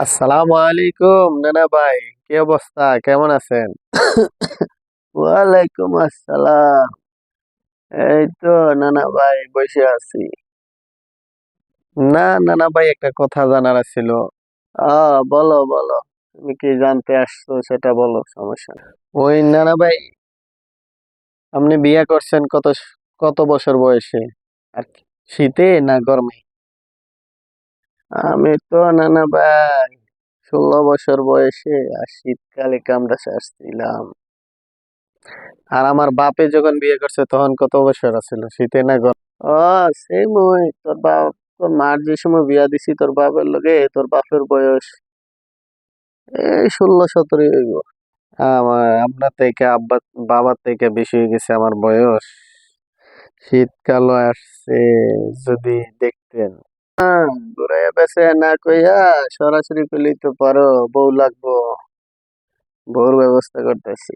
আসসালামু আলাইকুম নানা ভাই, কি অবস্থা, কেমন আছেন? ওয়ালাইকুম আসসালাম। এই তো নানা ভাই বসে আছি। না নানা ভাই, একটা কথা জানার ছিল। বলো বলো, তুমি কি জানতে আসছো সেটা বলো, সমস্যা নেই। ওই নানা ভাই, আপনি বিয়ে করছেন কত বছর বয়সে? আর কি, শীতে না গরমে? আমি তো নানা ভাই 16 বছর বয়সে আর শীতকালে কামড়া আসছিলাম। আর আমার বাপে যখন বিয়ে করছে তখন কত বছর আছিল, শীতে না গরম? ও, সেই মই তোর মার যে সময় বিয়া দিছি তোর বাপের লগে, তোর বাপের বয়স এই 16-17 হইব। আপনার থেকে বাবার থেকে বেশি হয়ে গেছে আমার বয়স। শীতকালও আসছে, যদি দেখতেন। ঘুরাইয়া বেছে না কইয়া সরাসরি পেলেই তো পারো, বউ লাগবো, বউর ব্যবস্থা করতেছি।